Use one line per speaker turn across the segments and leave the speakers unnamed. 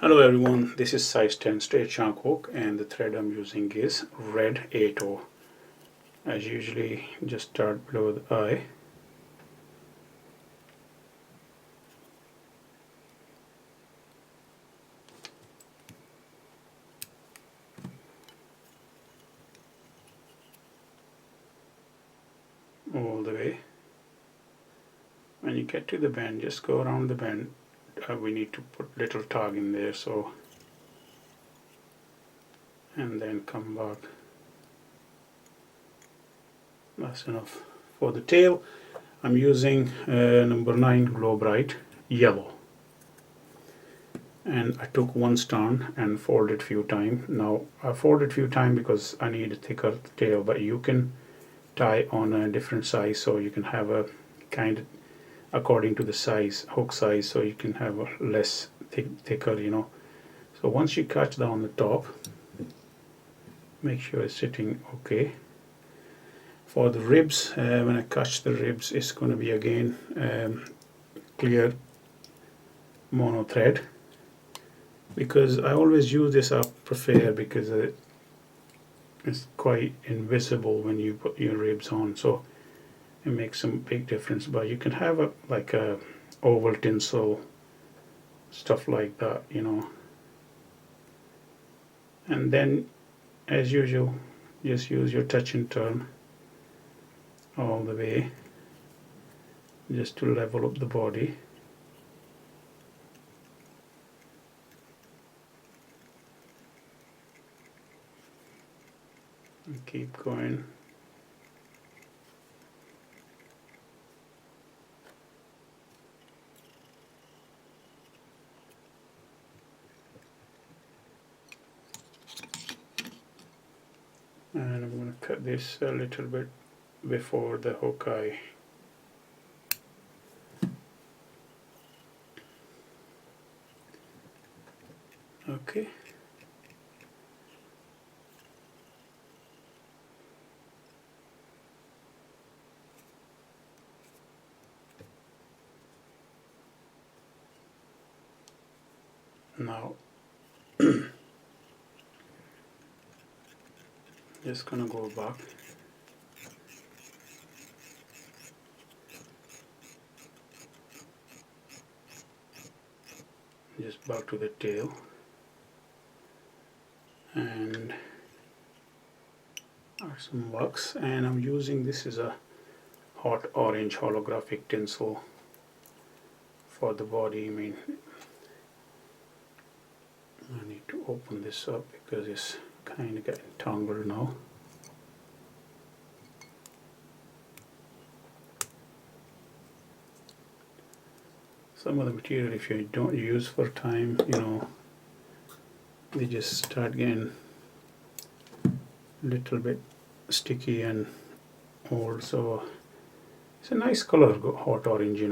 Hello everyone, this is size 10 straight shank hook and the thread I'm using is red 8/0. As usually, just start below the eye. All the way. When you get to the bend, just go around the bend. We need to put little tug in there, and then come back. That's enough. For the tail, I'm using number 9 Glow Bright yellow. And I took one strand and folded few times. Now I folded few times because I need a thicker tail, but you can tie on a different size, so you can have a kind of according to the size, hook size, so you can have a less thicker, So once you catch down the top, make sure it's sitting okay. For the ribs, when I catch the ribs, it's going to be again clear mono thread, because I always use this, I prefer, because it's quite invisible when you put your ribs on, so it makes some big difference. But you can have like a oval tinsel, stuff like that, and then as usual just use your touch and turn all the way just to level up the body. And keep going. And I'm going to cut this a little bit before the hook eye. Okay. Now just gonna go back. Just back to the tail and add some wax, and I'm using, this is a hot orange holographic tinsel for the body. I need to open this up because it's kind of getting tangled now. Some of the material, if you don't use for time, they just start getting a little bit sticky and old. So it's a nice color, hot orange,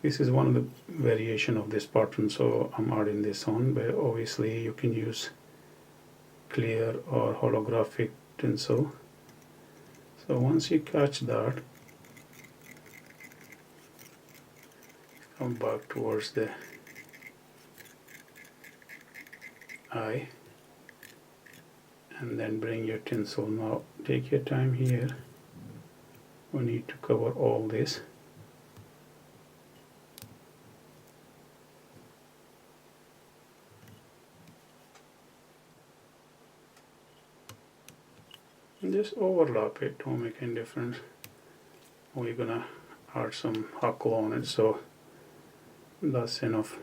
This is one of the variation of this pattern, so I'm adding this on, but obviously you can use clear or holographic tinsel. So once you catch that, come back towards the eye and then bring your tinsel. Now take your time here. We need to cover all this. And just overlap it, don't make any difference. We're gonna add some hackle on it, so that's enough.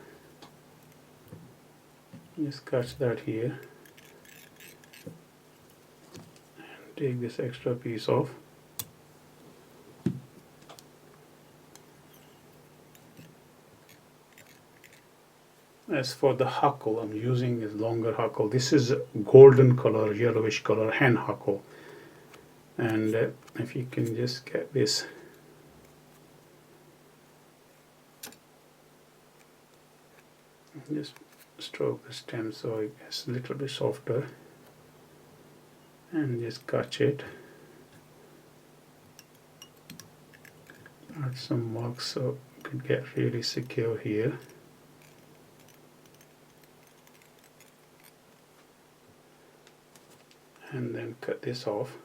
Just catch that here and take this extra piece off. As for the hackle, I'm using a longer hackle. This is golden color, yellowish color, hen hackle. And if you can just get this just stroke the stem so it gets a little bit softer, and just catch it, add some wax so it could get really secure here. and then cut this off.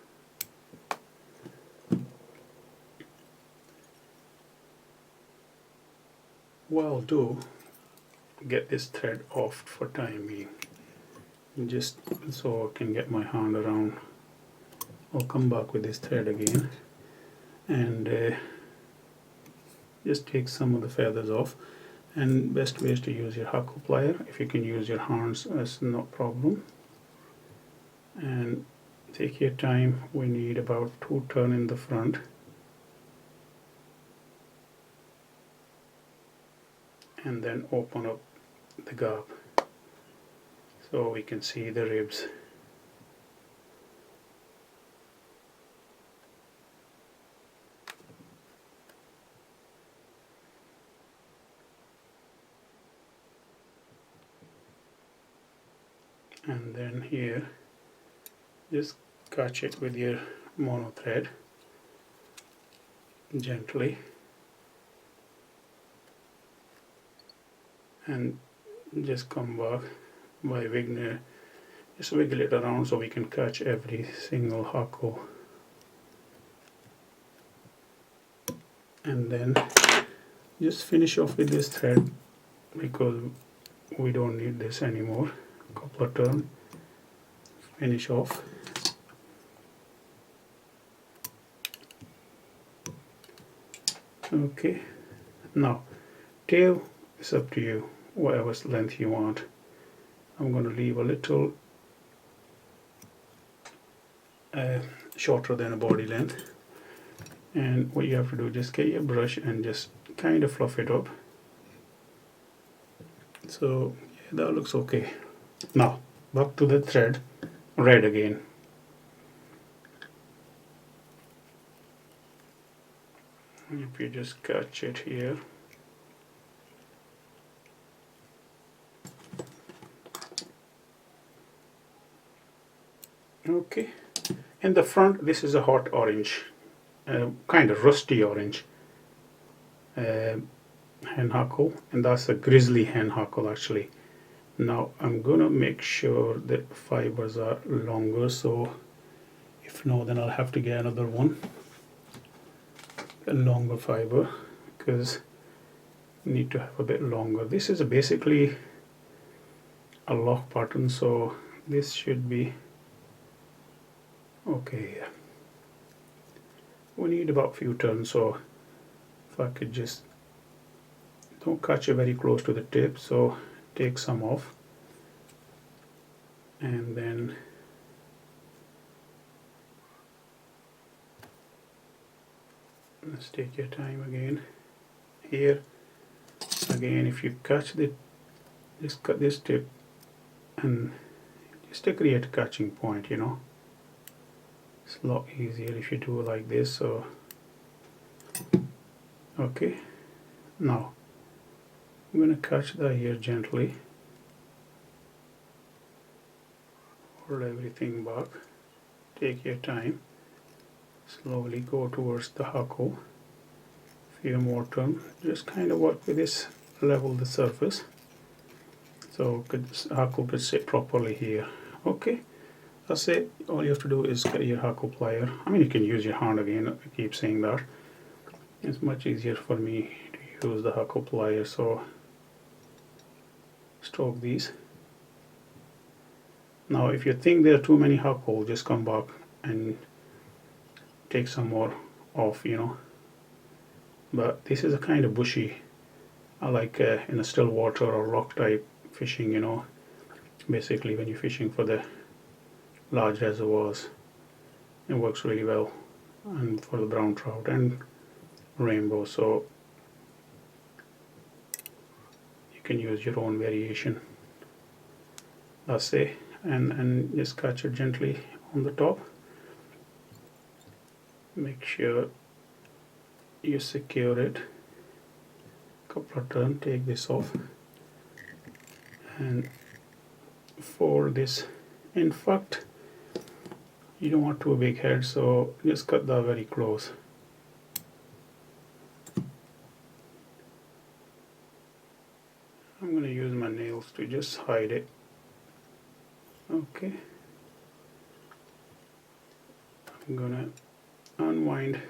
What I'll do, get this thread off for time being, just so I can get my hand around. I'll come back with this thread again and just take some of the feathers off. And best way is to use your hackle plier. If you can use your hands, that's no problem. And take your time. We need about 2 turns in the front. And then open up the gap so we can see the ribs. And then here, just catch it with your mono thread gently, and just come back by wiggling, just wiggle it around so we can catch every single hackle. And then just finish off with this thread because we don't need this anymore. Couple of turns, finish off. Okay, now tail is up to you, whatever length you want. I'm going to leave a little shorter than a body length, and what you have to do, just get your brush and just kind of fluff it up. So yeah, that looks okay. Now back to the thread, red again. If you just catch it here, okay. In the front, this is a hot orange, kind of rusty orange hen hackle, and that's a grizzly hen hackle actually. Now I'm gonna make sure that fibers are longer, so if no, then I'll have to get another one, a longer fiber, because I need to have a bit longer. This is basically a lock pattern, so this should be okay. We need about a few turns, so if I could just, don't catch it very close to the tip, so take some off, and then let's take your time again. Here again, if you catch the, just cut this tip and just to create a catching point, you know. It's a lot easier if you do it like this. So okay, now I'm going to catch that here gently, hold everything back, take your time, slowly go towards the hackle, few more turns, just kind of work with this, level the surface so hackle could sit properly here. Okay, that's it. All you have to do is get your hackle plier. I mean, you can use your hand again, I keep saying that. It's much easier for me to use the hackle plier, so stroke these. Now if you think there are too many hackle, just come back and take some more off, you know. But this is a kind of bushy, I like in a still water or rock type fishing, you know, basically when you're fishing for the large reservoirs, it works really well, and for the brown trout and rainbow, so you can use your own variation. That's it, and just catch it gently on the top. Make sure you secure it, couple of turns, take this off and fold this. In fact, you don't want too big head, so just cut that very close. I'm going to use my nails to just hide it. Okay, I'm gonna unwind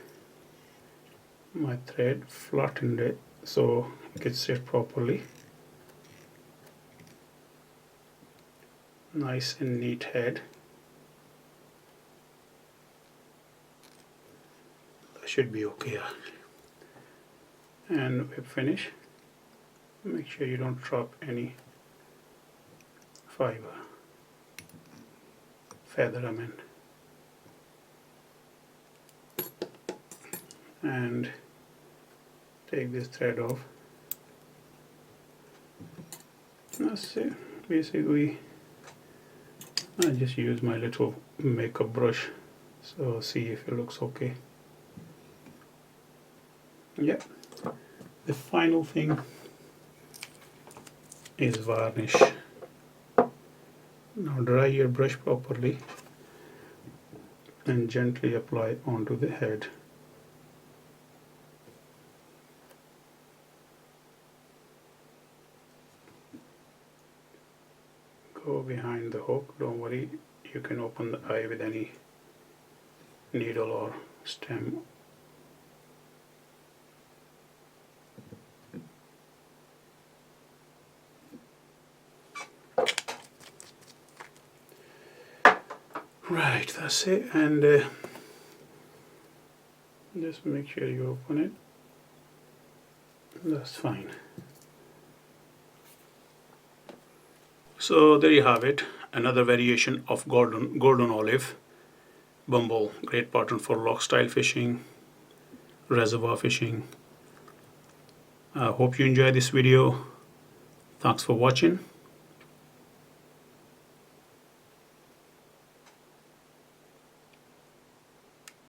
my thread, flatten it so it can sit properly. Nice and neat head. That should be okay. And whip finish. Make sure you don't drop any feather, I mean. And take this thread off. That's it. Basically, I just use my little makeup brush, so see if it looks okay. Yeah. The final thing is varnish. Now dry your brush properly and gently apply onto the head. Go behind the hook, don't worry, you can open the eye with any needle or stem. Right, that's it, and just make sure you open it. That's fine. So there you have it, another variation of golden olive. Bumble, great pattern for loch style fishing, reservoir fishing. I hope you enjoy this video. Thanks for watching.